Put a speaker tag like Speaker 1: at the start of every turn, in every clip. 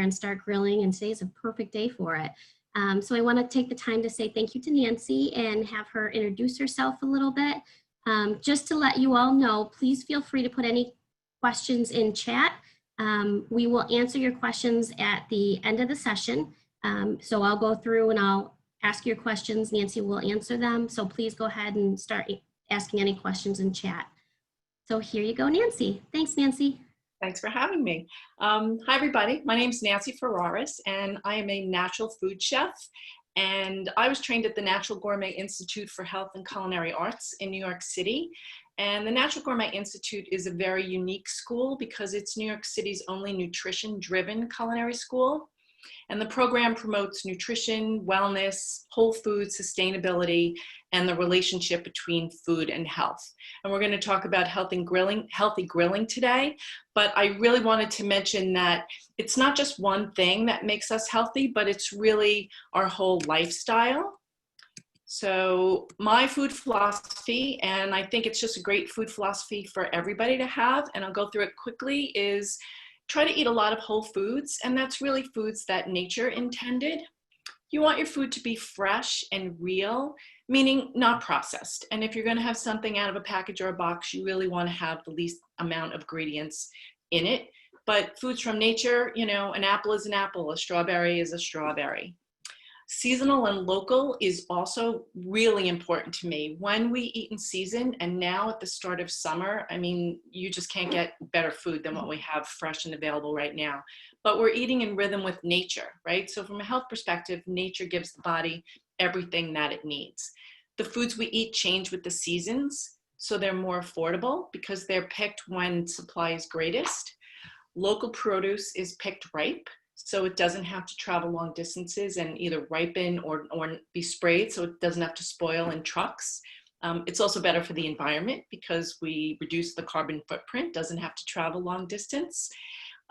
Speaker 1: and start grilling, and today's a perfect day for it. So I want to take the time to say thank you to Nancy and have her introduce herself a little bit. Just to let you all know, please feel free to put any questions in chat. We will answer your questions at the end of the session. So I'll go through and I'll ask your questions. Nancy will answer them. So please go ahead and start asking any questions in chat. So here you go, Nancy. Thanks, Nancy.
Speaker 2: Thanks for having me. Hi, everybody. My name is Nancy Ferraris, and I am a natural food chef. And I was trained at the Natural Gourmet Institute for Health and Culinary Arts in New York City. And the Natural Gourmet Institute is a very unique school because it's New York City's only nutrition-driven culinary school. And the program promotes nutrition, wellness, whole food, sustainability, and the relationship between food and health. And we're going to talk about healthy grilling today, but I really wanted to mention that it's not just one thing that makes us healthy, but it's really our whole lifestyle. So my food philosophy, and I think it's just a great food philosophy for everybody to have, and I'll go through it quickly, is try to eat a lot of whole foods, and that's really foods that nature intended. You want your food to be fresh and real, meaning not processed. And if you're going to have something out of a package or a box, you really want to have the least amount of ingredients in it. But foods from nature, you know, an apple is an apple, a strawberry is a strawberry. Seasonal and local is also really important to me. When we eat in season, and now at the start of summer, I mean, you just can't get better food than what we have fresh and available right now. But we're eating in rhythm with nature, right? So from a health perspective, nature gives the body everything that it needs. The foods we eat change with the seasons, so they're more affordable because they're picked when supply is greatest. Local produce is picked ripe, so it doesn't have to travel long distances and either ripen or be sprayed, so it doesn't have to spoil in trucks. It's also better for the environment because we reduce the carbon footprint, doesn't have to travel long distance.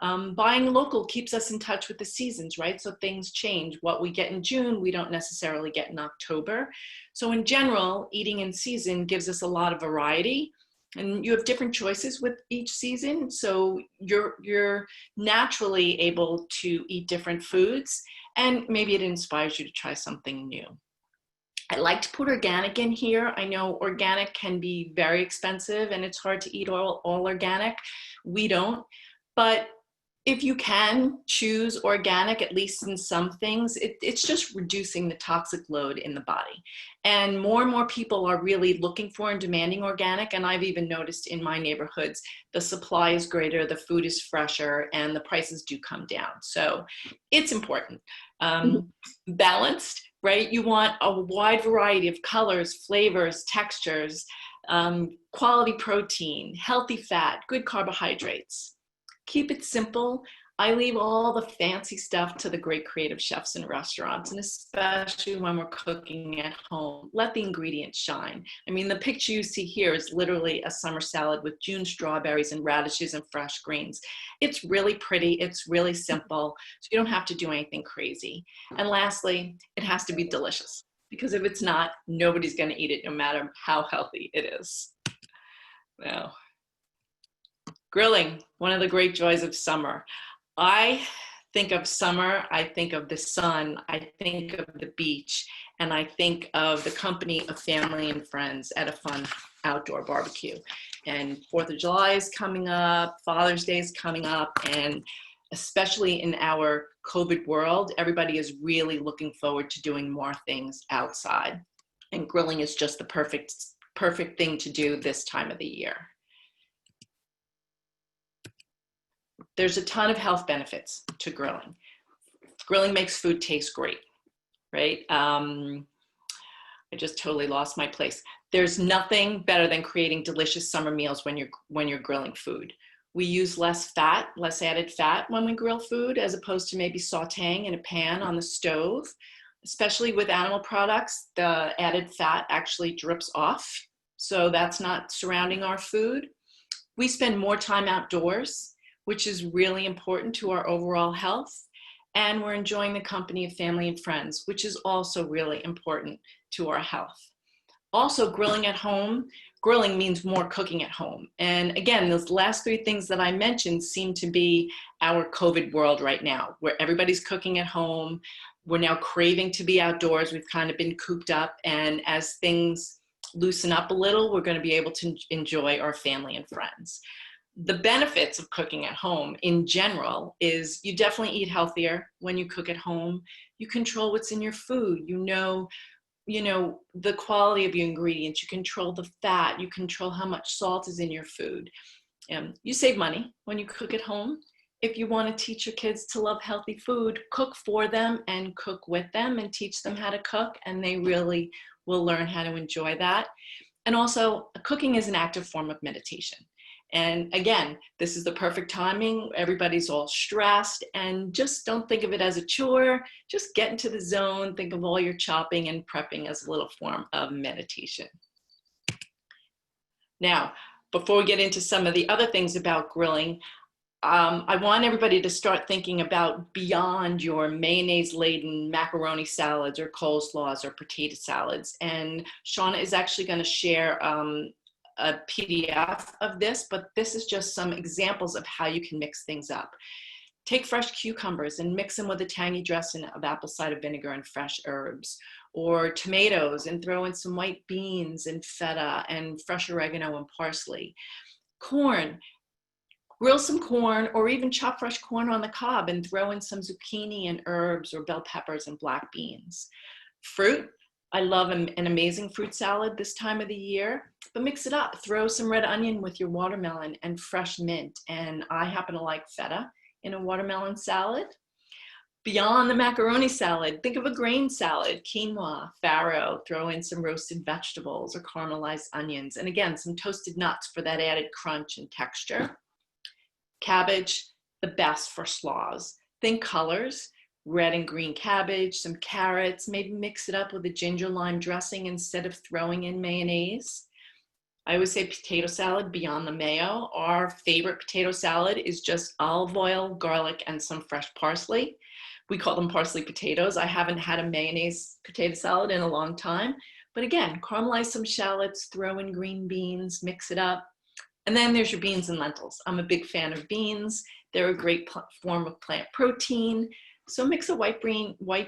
Speaker 2: Buying local keeps us in touch with the seasons, right? So things change. What we get in June, we don't necessarily get in October. So in general, eating in season gives us a lot of variety. And you have different choices with each season, so you're naturally able to eat different foods, and maybe it inspires you to try something new. I like to put organic in here. I know organic can be very expensive and it's hard to eat all organic. We don't, but if you can choose organic, at least in some things, it's just reducing the toxic load in the body. And more people are really looking for and demanding organic. And I've even noticed in my neighborhoods, the supply is greater, the food is fresher, and the prices do come down. So it's important. Balanced, right? You want a wide variety of colors, flavors, textures, quality protein, healthy fat, good carbohydrates. Keep it simple. I leave all the fancy stuff to the great creative chefs in restaurants, and especially when we're cooking at home. Let the ingredients shine. I mean, the picture you see here is literally a summer salad with June strawberries and radishes and fresh greens. It's really pretty. It's really simple. So you don't have to do anything crazy. And lastly, it has to be delicious, because if it's not, nobody's going to eat it no matter how healthy it is. Now, grilling, one of the great joys of summer. I think of summer, I think of the sun, I think of the beach, and I think of the company of family and friends at a fun outdoor barbecue. And 4th of July is coming up, Father's Day is coming up, and especially in our COVID world, everybody is really looking forward to doing more things outside. And grilling is just the perfect thing to do this time of the year. There's a ton of health benefits to grilling. Grilling makes food taste great, right? I just totally lost my place. There's nothing better than creating delicious summer meals when you're grilling food. We use less fat, less added fat when we grill food, as opposed to maybe sauteing in a pan on the stove. Especially with animal products, the added fat actually drips off, so that's not surrounding our food. We spend more time outdoors, which is really important to our overall health. And we're enjoying the company of family and friends, which is also really important to our health. Also, grilling at home grilling means more cooking at home. And again, those last three things that I mentioned seem to be our COVID world right now, where everybody's cooking at home. We're now craving to be outdoors. We've kind of been cooped up. And as things loosen up a little, we're going to be able to enjoy our family and friends. The benefits of cooking at home in general is you definitely eat healthier when you cook at home. You control what's in your food. You know the quality of your ingredients. You control the fat. You control how much salt is in your food. You save money when you cook at home. If you want to teach your kids to love healthy food, cook for them and cook with them and teach them how to cook, and they really will learn how to enjoy that. And also, cooking is an active form of meditation. And again, this is the perfect timing. Everybody's all stressed, and just don't think of it as a chore. Just get into the zone. Think of all your chopping and prepping as a little form of meditation. Now, before we get into some of the other things about grilling, I want everybody to start thinking about beyond your mayonnaise-laden macaroni salads or coleslaws or potato salads. And Shauna is actually going to share a PDF of this, but this is just some examples of how you can mix things up. Take fresh cucumbers and mix them with a tangy dressing of apple cider vinegar and fresh herbs, or tomatoes and throw in some white beans and feta and fresh oregano and parsley. Corn, grill some corn or even chop fresh corn on the cob and throw in some zucchini and herbs or bell peppers and black beans. Fruit, I love an amazing fruit salad this time of the year, but mix it up. Throw some red onion with your watermelon and fresh mint. And I happen to like feta in a watermelon salad. Beyond the macaroni salad, think of a grain salad, quinoa, farro, throw in some roasted vegetables or caramelized onions. And again, some toasted nuts for that added crunch and texture. Cabbage, the best for slaws. Think colors. Red and green cabbage, some carrots, maybe mix it up with a ginger lime dressing instead of throwing in mayonnaise. I always say potato salad beyond the mayo. Our favorite potato salad is just olive oil, garlic, and some fresh parsley. We call them parsley potatoes. I haven't had a mayonnaise potato salad in a long time. But again, caramelize some shallots, throw in green beans, mix it up. And then there's your beans and lentils. I'm a big fan of beans. They're a great form of plant protein. So mix a white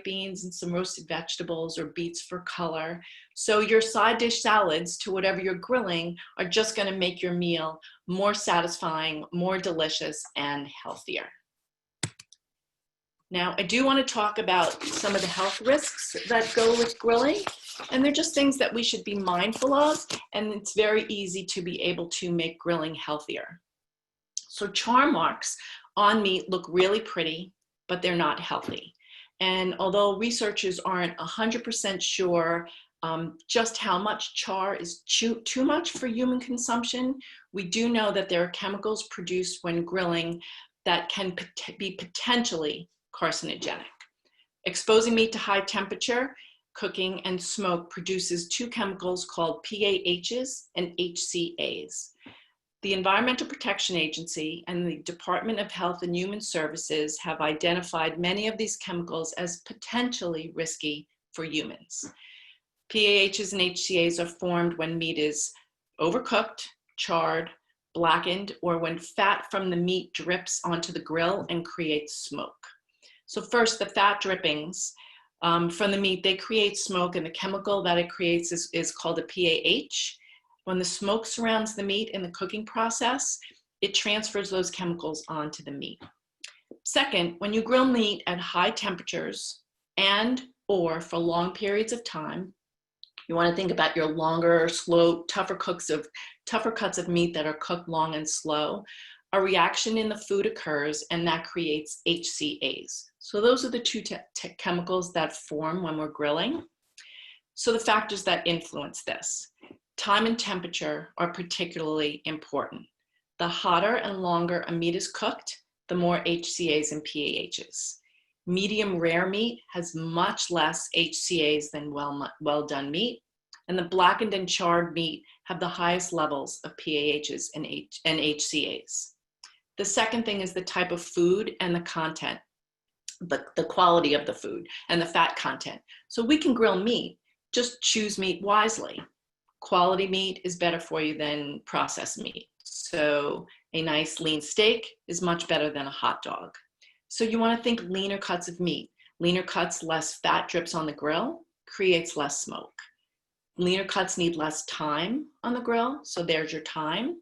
Speaker 2: beans and some roasted vegetables or beets for color. So your side dish salads to whatever you're grilling are just going to make your meal more satisfying, more delicious, and healthier. Now, I do want to talk about some of the health risks that go with grilling, and they're just things that we should be mindful of, and it's very easy to be able to make grilling healthier. So char marks on meat look really pretty, but they're not healthy. And although researchers aren't 100% sure just how much char is too much for human consumption, we do know that there are chemicals produced when grilling that can be potentially carcinogenic. Exposing meat to high temperature, cooking, and smoke produces two chemicals called PAHs and HCAs. The Environmental Protection Agency and the Department of Health and Human Services have identified many of these chemicals as potentially risky for humans. PAHs and HCAs are formed when meat is overcooked, charred, blackened, or when fat from the meat drips onto the grill and creates smoke. So first, the fat drippings from the meat, they create smoke, and the chemical that it creates is called a PAH. When the smoke surrounds the meat in the cooking process, it transfers those chemicals onto the meat. Second, when you grill meat at high temperatures or for long periods of time, you want to think about your longer, slow, tougher cuts of meat that are cooked long and slow. A reaction in the food occurs, and that creates HCAs. So those are the two chemicals that form when we're grilling. So the factors that influence this. Time and temperature are particularly important. The hotter and longer a meat is cooked, the more HCAs and PAHs. Medium rare meat has much less HCAs than well done meat, and the blackened and charred meat have the highest levels of PAHs and HCAs. The second thing is the type of food and the content, the quality of the food and the fat content. So we can grill meat, just choose meat wisely. Quality meat is better for you than processed meat. So a nice lean steak is much better than a hot dog. So you want to think leaner cuts of meat. Leaner cuts, less fat drips on the grill, creates less smoke. Leaner cuts need less time on the grill, so there's your time.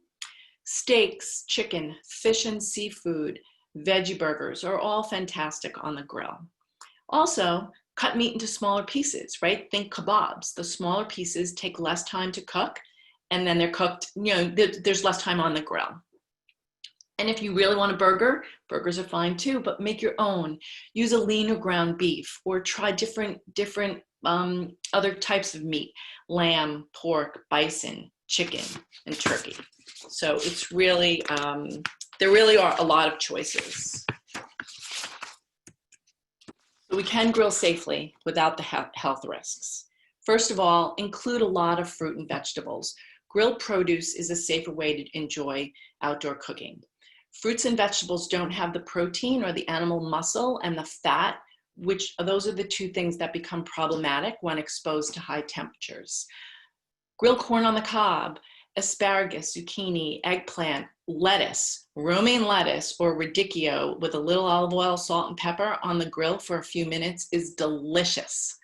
Speaker 2: Steaks, chicken, fish and seafood, veggie burgers are all fantastic on the grill. Also, cut meat into smaller pieces, right? Think kebabs. The smaller pieces take less time to cook, and then they're cooked, there's less time on the grill. And if you really want a burger, burgers are fine too, but make your own. Use a leaner ground beef, or try different other types of meat: lamb, pork, bison, chicken, and turkey. So it's really, there really are a lot of choices. So we can grill safely without the health risks. First of all, include a lot of fruit and vegetables. Grilled produce is a safer way to enjoy outdoor cooking. Fruits and vegetables don't have the protein or the animal muscle and the fat, which those are the two things that become problematic when exposed to high temperatures. Grilled corn on the cob, asparagus, zucchini, eggplant, lettuce, romaine lettuce, or radicchio with a little olive oil, salt, and pepper on the grill for a few minutes is delicious.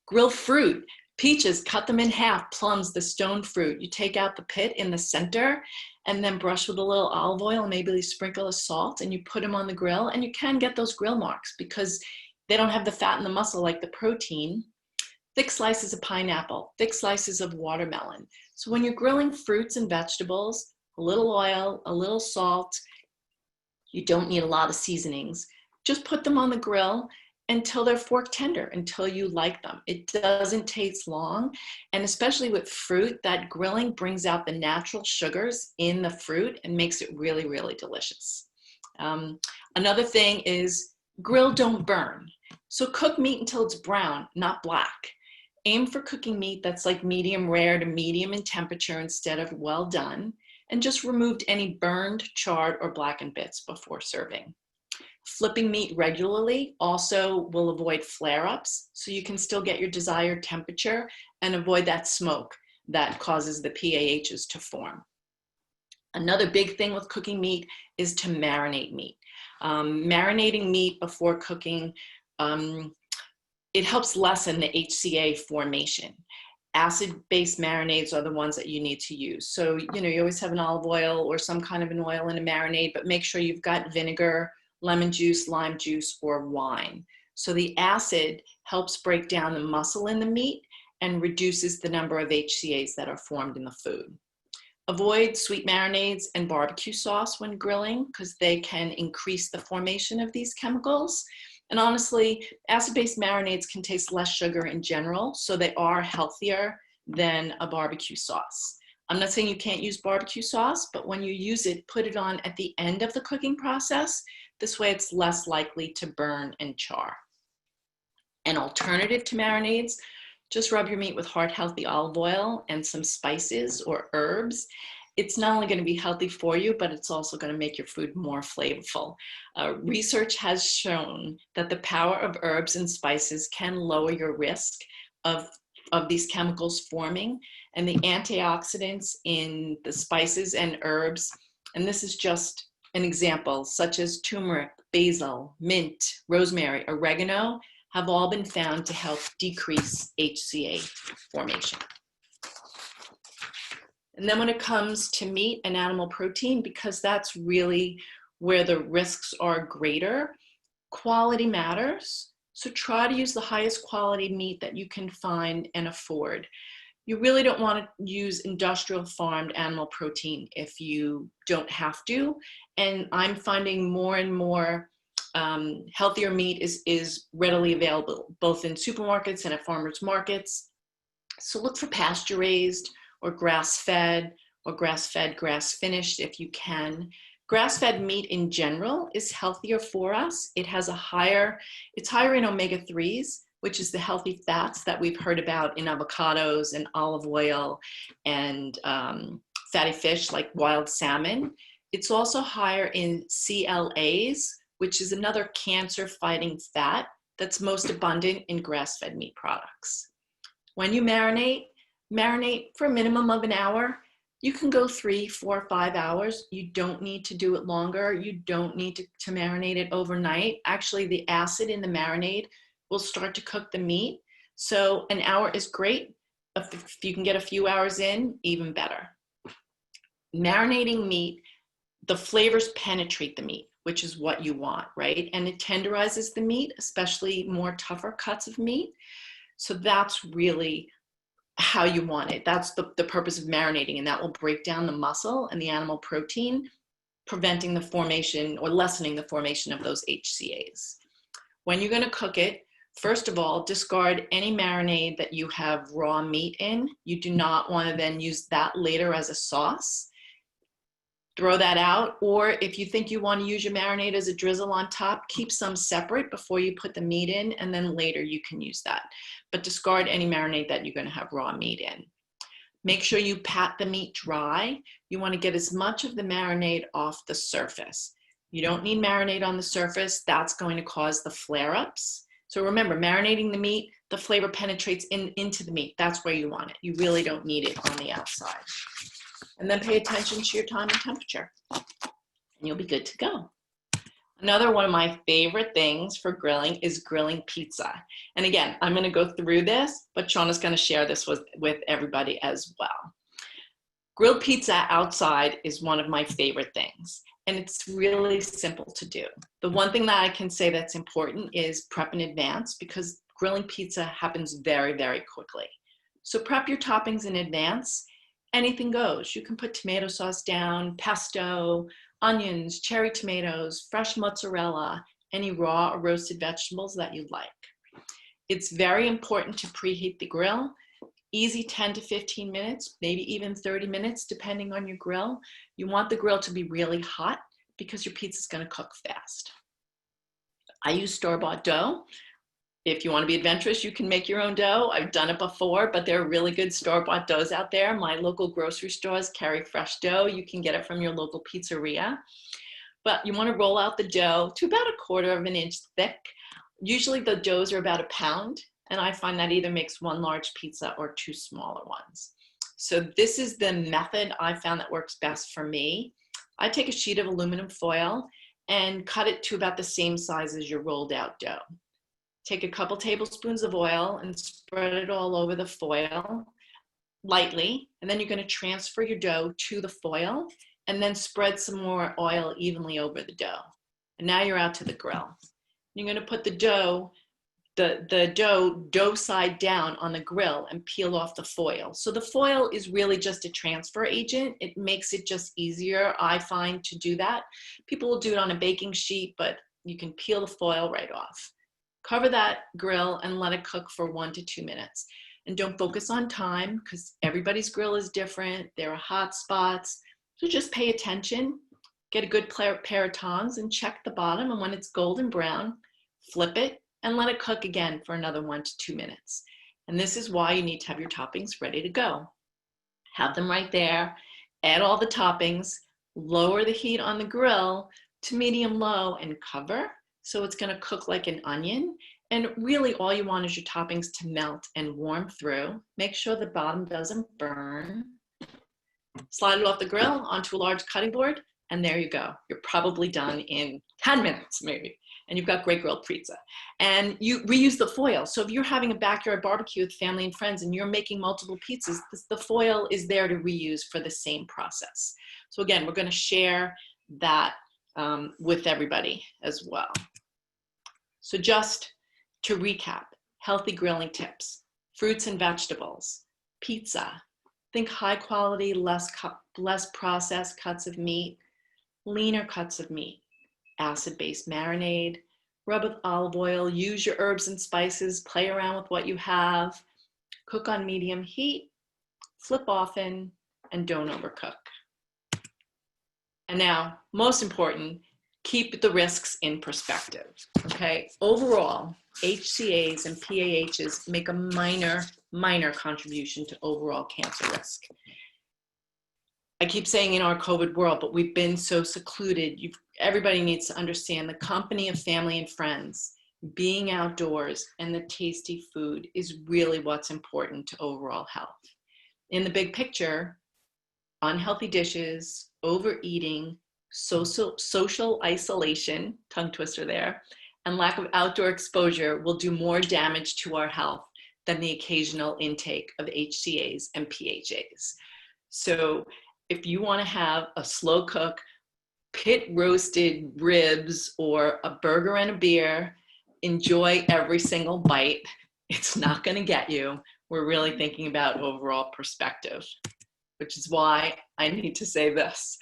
Speaker 2: Grilled fruit, peaches, cut them in half, plums, the stone fruit. You take out the pit in the center and then brush with a little olive oil and maybe a sprinkle of salt, and you put them on the grill, and you can get those grill marks because they don't have the fat and the muscle like the protein. Thick slices of pineapple, thick slices of watermelon. So when you're grilling fruits and vegetables, a little oil, a little salt, you don't need a lot of seasonings. Just put them on the grill until they're fork tender, until you like them. It doesn't taste long. And especially with fruit, that grilling brings out the natural sugars in the fruit and makes it really, really delicious. Another thing is grill, don't burn. So cook meat until it's brown, not black. Aim for cooking meat that's like medium rare to medium in temperature instead of well done, and just removed any burned, charred, or blackened bits before serving. Flipping meat regularly also will avoid flare-ups, so you can still get your desired temperature and avoid that smoke that causes the PAHs to form. Another big thing with cooking meat is to marinate meat. Marinating meat before cooking, it helps lessen the HCA formation. Acid-based marinades are the ones that you need to use. So, you always have an olive oil or some kind of an oil in a marinade, but make sure you've got vinegar, lemon juice, lime juice, or wine. So the acid helps break down the muscle in the meat and reduces the number of HCAs that are formed in the food. Avoid sweet marinades and barbecue sauce when grilling because they can increase the formation of these chemicals. And honestly, acid-based marinades can taste less sugar in general, so they are healthier than a barbecue sauce. I'm not saying you can't use barbecue sauce, but when you use it, put it on at the end of the cooking process. This way it's less likely to burn and char. An alternative to marinades, just rub your meat with heart-healthy olive oil and some spices or herbs. It's not only going to be healthy for you, but it's also going to make your food more flavorful. Research has shown that the power of herbs and spices can lower your risk of these chemicals forming, and the antioxidants in the spices and herbs, and this is just an example, such as turmeric, basil, mint, rosemary, oregano, have all been found to help decrease HCA formation. And then when it comes to meat and animal protein, because that's really where the risks are greater, quality matters. So try to use the highest quality meat that you can find and afford. You really don't want to use industrial farmed animal protein if you don't have to. And I'm finding more and more healthier meat is readily available, both in supermarkets and at farmers markets. So look for pasture raised or grass-fed, grass-finished if you can. Grass-fed meat in general is healthier for us. It's higher in omega-3s, which is the healthy fats that we've heard about in avocados and olive oil and fatty fish like wild salmon. It's also higher in CLAs, which is another cancer-fighting fat that's most abundant in grass-fed meat products. When you marinate marinate for a minimum of an hour. You can go 3, 4, 5 hours. You don't need to do it longer. You don't need to marinate it overnight. Actually, the acid in the marinade will start to cook the meat. So an hour is great. If you can get a few hours in, even better. Marinating meat, the flavors penetrate the meat, which is what you want, right? And it tenderizes the meat, especially more tougher cuts of meat. So that's really how you want it. That's the purpose of marinating, and that will break down the muscle and the animal protein, preventing the formation or lessening the formation of those HCAs. When you're going to cook it, first of all, discard any marinade that you have raw meat in. You do not want to then use that later as a sauce. Throw that out, or if you think you want to use your marinade as a drizzle on top, keep some separate before you put the meat in, and then later you can use that. But discard any marinade that you're going to have raw meat in. Make sure you pat the meat dry. You want to get as much of the marinade off the surface. You don't need marinade on the surface. That's going to cause the flare-ups. So remember, marinating the meat, the flavor penetrates into the meat. That's where you want it. You really don't need it on the outside. And then pay attention to your time and temperature, and you'll be good to go. Another one of my favorite things for grilling is grilling pizza. And again, I'm going to go through this, but Shauna's going to share this with everybody as well. Grilled pizza outside is one of my favorite things, and it's really simple to do. The one thing that I can say that's important is prep in advance, because grilling pizza happens very, very quickly. So prep your toppings in advance. Anything goes. You can put tomato sauce down, pesto, onions, cherry tomatoes, fresh mozzarella, any raw or roasted vegetables that you like. It's very important to preheat the grill. Easy 10 to 15 minutes, maybe even 30 minutes, depending on your grill. You want the grill to be really hot because your pizza is going to cook fast. I use store-bought dough. If you want to be adventurous, you can make your own dough. I've done it before, but there are really good store-bought doughs out there. My local grocery stores carry fresh dough. You can get it from your local pizzeria. But you want to roll out the dough to about 1/4 inch thick. Usually the doughs are about 1 pound, and I find that either makes 1 large pizza or 2 smaller ones. So this is the method I found that works best for me. I take a sheet of aluminum foil and cut it to about the same size as your rolled out dough. Take a couple tablespoons of oil and spread it all over the foil lightly. And then you're going to transfer your dough to the foil and then spread some more oil evenly over the dough. And now you're out to the grill. You're going to put the dough side down on the grill and peel off the foil. So the foil is really just a transfer agent. It makes it just easier, I find, to do that. People will do it on a baking sheet, but you can peel the foil right off. Cover that grill and let it cook for 1 to 2 minutes. And don't focus on time, because everybody's grill is different. There are hot spots. So just pay attention, get a good pair of tongs and check the bottom. And when it's golden brown, flip it and let it cook again for another 1 to 2 minutes. And this is why you need to have your toppings ready to go. Have them right there, add all the toppings, lower the heat on the grill to medium low and cover. So it's going to cook like an onion. And really all you want is your toppings to melt and warm through. Make sure the bottom doesn't burn. Slide it off the grill onto a large cutting board, and there you go. You're probably done in 10 minutes maybe, and you've got great grilled pizza. And you reuse the foil. So if you're having a backyard barbecue with family and friends and you're making multiple pizzas, the foil is there to reuse for the same process. So again, we're going to share that with everybody as well. So just to recap, healthy grilling tips: fruits and vegetables, pizza, think high quality, less processed cuts of meat, leaner cuts of meat, acid-based marinade, rub with olive oil, use your herbs and spices, play around with what you have, cook on medium heat, flip often, and don't overcook. And now, most important, keep the risks in perspective, okay? Overall, HCAs and PAHs make a minor contribution to overall cancer risk. I keep saying in our COVID world, but we've been so secluded. Everybody needs to understand the company of family and friends, being outdoors, and the tasty food is really what's important to overall health. in the big picture, unhealthy dishes, overeating, social isolation, tongue twister there, and lack of outdoor exposure will do more damage to our health than the occasional intake of HCAs and PHAs. So if you want to have a slow cook, pit roasted ribs or a burger and a beer, enjoy every single bite. It's not going to get you. We're really thinking about overall perspective, which is why I need to say this.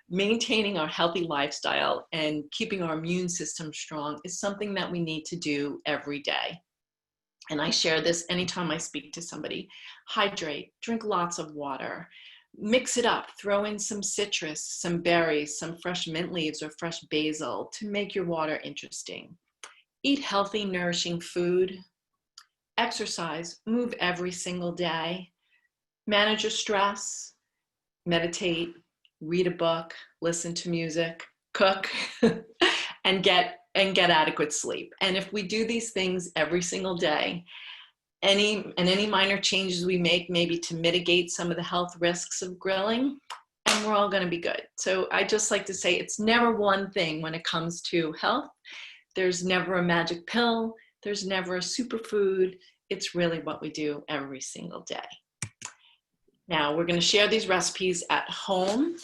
Speaker 2: Maintaining our healthy lifestyle and keeping our immune system strong is something that we need to do every day. And I share this anytime I speak to somebody. Hydrate, drink lots of water, mix it up, throw in some citrus, some berries, some fresh mint leaves or fresh basil to make your water interesting. Eat healthy, nourishing food. Exercise, move every single day. Manage your stress, meditate, read a book, listen to music, cook, and get adequate sleep. And if we do these things every single day, any minor changes we make maybe to mitigate some of the health risks of grilling, and we're all going to be good. So I just like to say it's never one thing when it comes to health. There's never a magic pill. There's never a superfood. It's really what we do every single day. Now we're going to share these recipes at home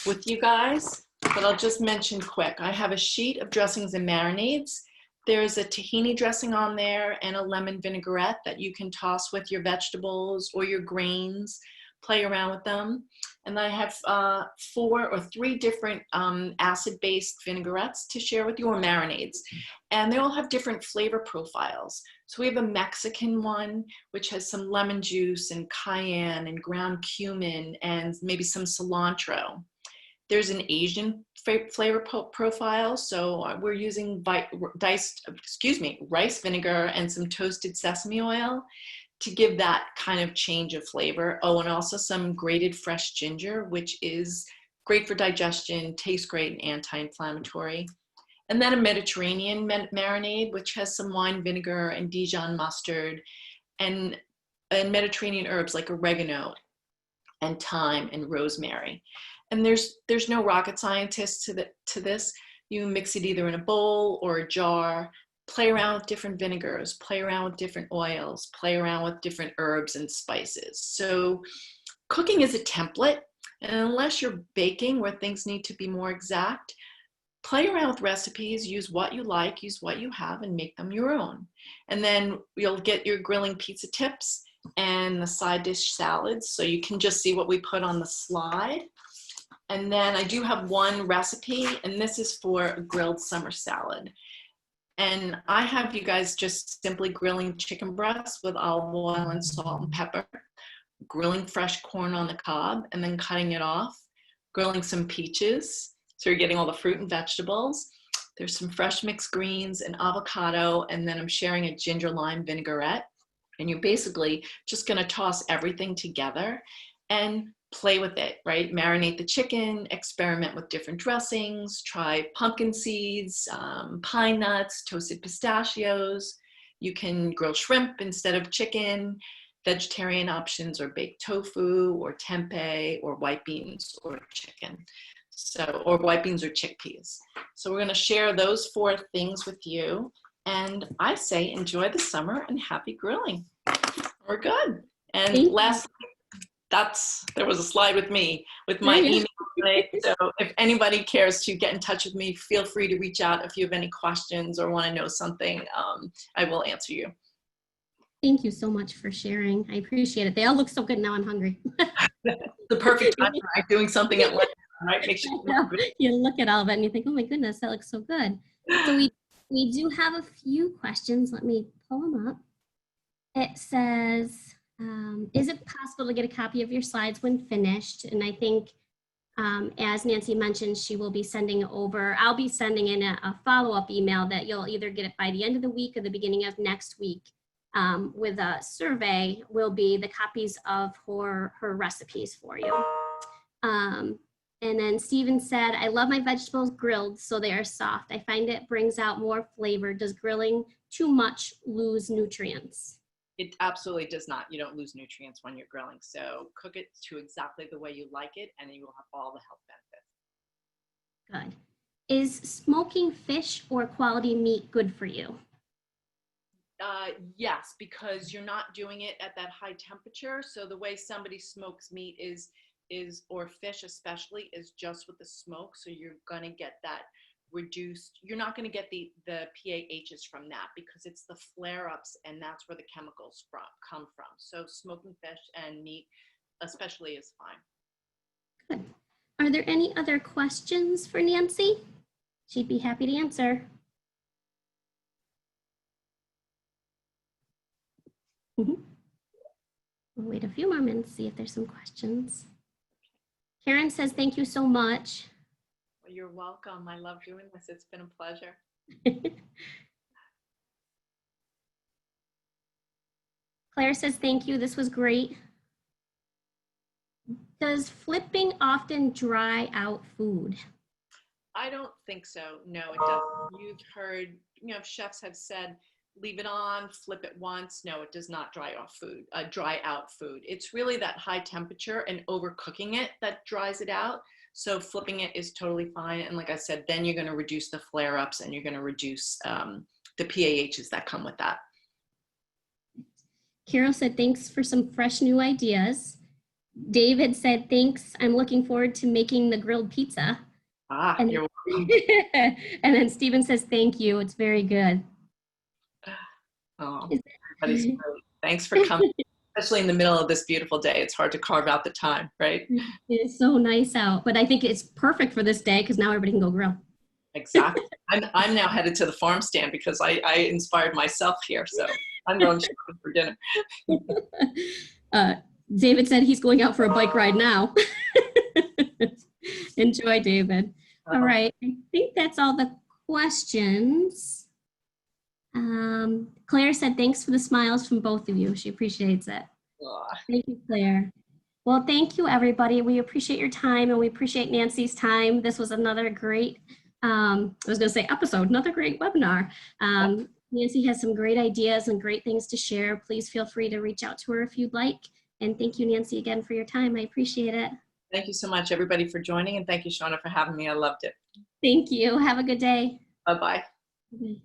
Speaker 2: with you guys, but I'll just mention quick. I have a sheet of dressings and marinades. There's a tahini dressing on there and a lemon vinaigrette that you can toss with your vegetables or your grains, play around with them. And I have 4 or 3 different acid-based vinaigrettes to share with you, or marinades. And they all have different flavor profiles. So we have a Mexican one, which has some lemon juice and cayenne and ground cumin and maybe some cilantro. There's an Asian flavor profile. So we're using rice vinegar and some toasted sesame oil to give that kind of change of flavor. Oh, and also some grated fresh ginger, which is great for digestion, tastes great and anti-inflammatory. And then a Mediterranean marinade, which has some wine vinegar and Dijon mustard and Mediterranean herbs like oregano and thyme and rosemary. And there's no rocket scientist to this. You mix it either in a bowl or a jar, play around with different vinegars, play around with different oils, play around with different herbs and spices. So cooking is a template, and unless you're baking where things need to be more exact, play around with recipes, use what you like, use what you have, and make them your own. And then you'll get your grilling pizza tips and the side dish salads, so you can just see what we put on the slide. And then I do have one recipe, and this is for a grilled summer salad. And I have you guys just simply grilling chicken breasts with olive oil and salt and pepper, grilling fresh corn on the cob, and then cutting it off, grilling some peaches. So you're getting all the fruit and vegetables. There's some fresh mixed greens and avocado, and then I'm sharing a ginger lime vinaigrette. And you're basically just gonna toss everything together and play with it, right? Marinate the chicken, experiment with different dressings, try pumpkin seeds, pine nuts, toasted pistachios. You can grill shrimp instead of chicken. Vegetarian options are baked tofu or tempeh or white beans or chicken. So, or white beans or chickpeas. So we're gonna share those 4 things with you. And I say enjoy the summer and happy grilling. We're good. And last, there was a slide with me, with my email today. So if anybody cares to get in touch with me, feel free to reach out if you have any questions or want to know something. I will answer you.
Speaker 1: Thank you so much for sharing. I appreciate it. They all look so good. Now I'm hungry.
Speaker 2: The perfect time for doing something at lunch, right? Make sure
Speaker 1: you look at all of it and you think, oh my goodness, that looks so good. So we do have a few questions. Let me pull them up. It says, is it possible to get a copy of your slides when finished? And I think, as Nancy mentioned, she will be sending over, I'll be sending in a follow-up email that you'll either get it by the end of the week or the beginning of next week. With a survey will be the copies of her recipes for you. And then Steven said, I love my vegetables grilled so they are soft. I find it brings out more flavor. Does grilling too much lose nutrients?
Speaker 2: It absolutely does not. You don't lose nutrients when you're grilling. So cook it to exactly the way you like it, and you will have all the health benefits.
Speaker 1: Good. Is smoking fish or quality meat good for you?
Speaker 2: Yes, because you're not doing it at that high temperature. So the way somebody smokes meat is or fish especially, is just with the smoke. So you're gonna get that reduced. You're not gonna get the PAHs from that, because it's the flare-ups, and that's where the chemicals come from. So smoking fish and meat especially is fine.
Speaker 1: Good. Are there any other questions for Nancy? She'd be happy to answer. We'll wait a few more minutes, see if there's some questions. Karen says, thank you so much.
Speaker 2: Well, you're welcome. I love doing this. It's been a pleasure.
Speaker 1: Claire says, thank you. This was great. Does flipping often dry out food?
Speaker 2: I don't think so. No, it doesn't. You've heard, chefs have said, leave it on, flip it once. No, it does not dry out food. It's really that high temperature and overcooking it that dries it out. So flipping it is totally fine. And like I said, then you're going to reduce the flare-ups, and you're going to reduce the PAHs that come with that.
Speaker 1: Carol said, thanks for some fresh new ideas. David said, thanks. I'm looking forward to making the grilled pizza. And,
Speaker 2: You're welcome.
Speaker 1: and then Stephen says, thank you. It's very good.
Speaker 2: Oh, that is great. Thanks for coming, especially in the middle of this beautiful day. It's hard to carve out the time, right?
Speaker 1: It is so nice out, but I think it's perfect for this day because now everybody can go grill.
Speaker 2: Exactly. I'm now headed to the farm stand because I inspired myself here. So I'm going shopping for dinner.
Speaker 1: David said he's going out for a bike ride now. Enjoy, David. All right. I think that's all the questions. Claire said, thanks for the smiles from both of you. She appreciates it. Thank you, Claire. Well, thank you, everybody. We appreciate your time, and we appreciate Nancy's time. This was another great, I was going to say episode, another great webinar. Nancy has some great ideas and great things to share. Please feel free to reach out to her if you'd like. And thank you, Nancy, again for your time. I appreciate it.
Speaker 2: Thank you so much, everybody, for joining. And thank you, Shauna, for having me. I loved it.
Speaker 1: Thank you. Have a good day.
Speaker 2: Bye-bye.
Speaker 1: Okay.